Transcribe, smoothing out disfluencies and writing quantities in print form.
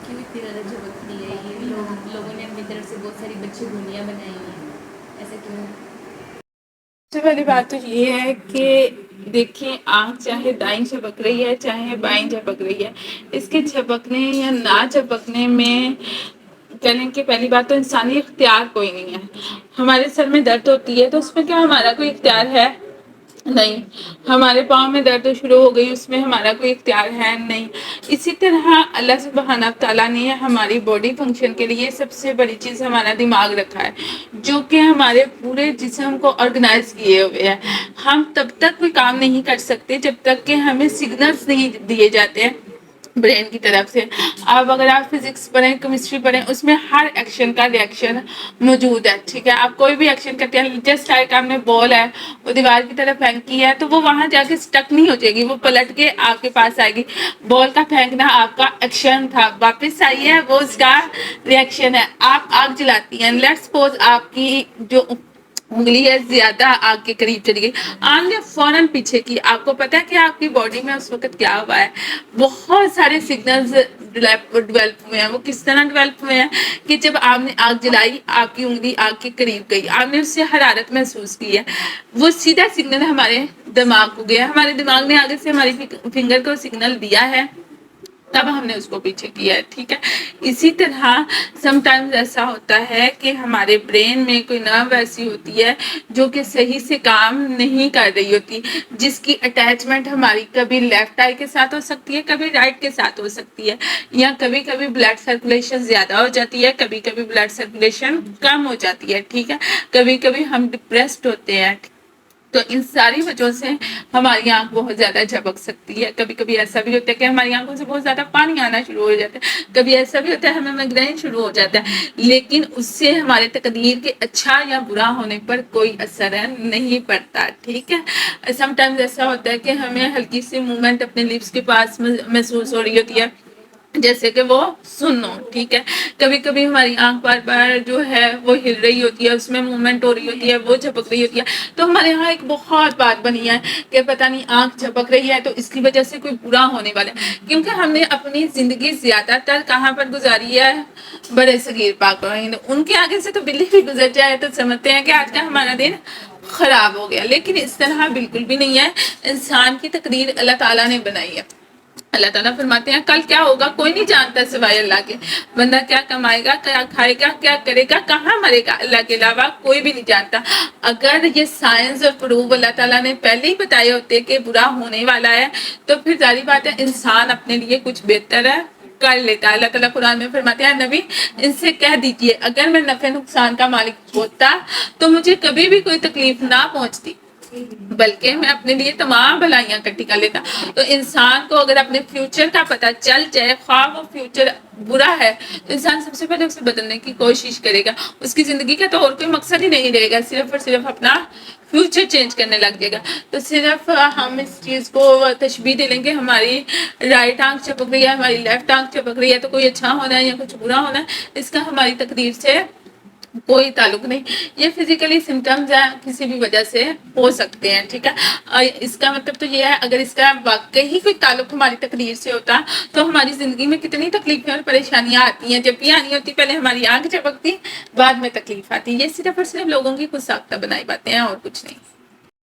کیوں اتنی زیادہ جھپکتی ہے یہ لوگوں نے اپنی طرف سے بہت ساری بچی گونیاں بنائی ہیں، ایسا کیوں؟ سب سے پہلی بات تو یہ ہے کہ دیکھیں آنکھ چاہے دائیں جھپک رہی ہے چاہے بائیں جھپک رہی ہے، اس کے جھپکنے یا نہ جھپکنے میں کہنے کی پہلی بات تو انسانی اختیار کوئی نہیں ہے۔ ہمارے سر میں درد ہوتی ہے تو اس میں کیا ہمارا کوئی اختیار ہے؟ نہیں۔ ہمارے پاؤں میں درد شروع ہو گئی اس میں ہمارا کوئی اختیار ہے؟ نہیں۔ اسی طرح اللہ سبحانہ تعالیٰ نے ہماری باڈی فنکشن کے لیے سب سے بڑی چیز ہمارا دماغ رکھا ہے، جو کہ ہمارے پورے جسم کو آرگنائز کیے ہوئے ہیں۔ ہم تب تک کوئی کام نہیں کر سکتے جب تک کہ ہمیں سگنلز نہیں دیے جاتے ہیں برین کی طرف سے۔ اب اگر آپ فزکس پڑھیں کیمسٹری پڑھیں اس میں ہر ایکشن کا ریئیکشن موجود ہے، ٹھیک ہے؟ آپ کوئی بھی ایکشن کرتے ہیں جسٹ لائک آپ نے بال ہے وہ دیوار کی طرف پھینکی ہے تو وہ وہاں جا کے سٹک نہیں ہو جائے گی، وہ پلٹ کے آپ کے پاس آئے گی۔ بال کا پھینکنا آپ کا ایکشن تھا، واپس آئی ہے وہ اس کا ریئیکشن ہے۔ آپ آگ جلاتی ہیں، لیٹس سپوز آپ کی جو انگلی ہے زیادہ آگ کے قریب چلی گئی، آگ نے فوراً پیچھے کی۔ آپ کو پتا ہے کہ آپ کی باڈی میں اس وقت کیا ہوا ہے؟ بہت سارے سگنلز ڈیولپ ہوئے ہیں۔ وہ کس طرح ڈیولپ ہوئے ہیں کہ جب آپ نے آگ جلائی آپ کی انگلی آگ کے قریب گئی، آپ نے اس سے حرارت محسوس کی ہے، وہ سیدھا سگنل ہمارے دماغ کو گیا، ہمارے دماغ نے آگے سے ہماری فنگر کو سگنل دیا ہے تب ہم نے اس کو پیچھے کیا ہے، ٹھیک ہے؟ اسی طرح سم ٹائمز ایسا ہوتا ہے کہ ہمارے برین میں کوئی نرو ایسی ہوتی ہے جو کہ صحیح سے کام نہیں کر رہی ہوتی، جس کی اٹیچمنٹ ہماری کبھی لیفٹ آئی کے ساتھ ہو سکتی ہے کبھی رائٹ کے ساتھ ہو سکتی ہے، یا کبھی کبھی بلڈ سرکولیشن زیادہ ہو جاتی ہے کبھی کبھی بلڈ سرکولیشن کم ہو جاتی ہے، ٹھیک ہے؟ کبھی کبھی ہم ڈپریسڈ ہوتے ہیں، تو ان ساری وجہوں سے ہماری آنکھ بہت زیادہ جھپک سکتی ہے۔ کبھی کبھی ایسا بھی ہوتا ہے کہ ہماری آنکھوں سے بہت زیادہ پانی آنا شروع ہو جاتا ہے، کبھی ایسا بھی ہوتا ہے ہمیں مائگرین شروع ہو جاتا ہے، لیکن اس سے ہمارے تقدیر کے اچھا یا برا ہونے پر کوئی اثر نہیں پڑتا، ٹھیک ہے؟ سم ٹائمز ایسا ہوتا ہے کہ ہمیں ہلکی سی موومنٹ اپنے لپس کے پاس محسوس ہو رہی ہوتی ہے جیسے کہ وہ سنو، ٹھیک ہے؟ کبھی کبھی ہماری آنکھ بار بار جو ہے وہ ہل رہی ہوتی ہے، اس میں موومنٹ ہو رہی ہوتی ہے، وہ جھپک رہی ہوتی ہے، تو ہمارے یہاں ایک بہت بات بنی ہے کہ پتہ نہیں آنکھ جھپک رہی ہے تو اس کی وجہ سے کوئی برا ہونے والا ہے، کیونکہ ہم نے اپنی زندگی زیادہ تر کہاں پر گزاری ہے؟ بڑے صغیر پاک و ہند، ان کے آگے سے تو بلی بھی گزر جائے تو سمجھتے ہیں کہ آج کا ہمارا دن خراب ہو گیا، لیکن اس طرح بالکل بھی نہیں ہے۔ انسان کی تقدیر اللہ تعالیٰ نے بنائی ہے۔ اللہ تعالیٰ فرماتے ہیں کل کیا ہوگا کوئی نہیں جانتا سوائے اللہ کے، بندہ کیا کمائے گا، کیا کھائے گا، کیا کرے گا، کہاں مرے گا، اللہ کے علاوہ کوئی بھی نہیں جانتا۔ اگر یہ سائنس اور پروف اللہ تعالیٰ نے پہلے ہی بتائے ہوتے کہ برا ہونے والا ہے تو پھر ظاہر بات ہے انسان اپنے لیے کچھ بہتر ہے کر لیتا ہے۔ اللہ تعالیٰ قرآن میں فرماتے ہیں نبی ان سے کہہ دیجئے اگر میں نفع نقصان کا مالک ہوتا تو مجھے کبھی بھی کوئی تکلیف نہ پہنچتی، بلکہ میں اپنے لیے تمام بھلائیاں اکٹھی کر لیتا۔ تو انسان کو اگر اپنے فیوچر کا پتہ چل جائے، خواہ وہ فیوچر برا ہے تو انسان سب سے پہلے اسے بدلنے کی کوشش کرے گا، اس کی زندگی کا تو اور کوئی مقصد ہی نہیں رہے گا، صرف اور صرف اپنا فیوچر چینج کرنے لگ جائے گا۔ تو صرف ہم اس چیز کو تشبیہ دے لیں گے ہماری رائٹ آنکھ چپک رہی ہے ہماری لیفٹ آنکھ چپک رہی ہے تو کوئی اچھا ہونا ہے یا کچھ برا ہونا ہے، اس کا ہماری تقدیر سے کوئی تعلق نہیں۔ یہ فزیکلی سمٹمز ہیں کسی بھی وجہ سے ہو سکتے ہیں، ٹھیک ہے؟ اس کا مطلب تو یہ ہے اگر اس کا واقعی کوئی تعلق ہماری تقدیر سے ہوتا تو ہماری زندگی میں کتنی تکلیفیں اور پریشانیاں آتی ہیں، جب بھی آنی ہوتی پہلے ہماری آنکھ چپکتی بعد میں تکلیف آتی۔ یہ صرف اور صرف لوگوں کی خود ساختہ بنائی باتیں ہیں اور کچھ نہیں۔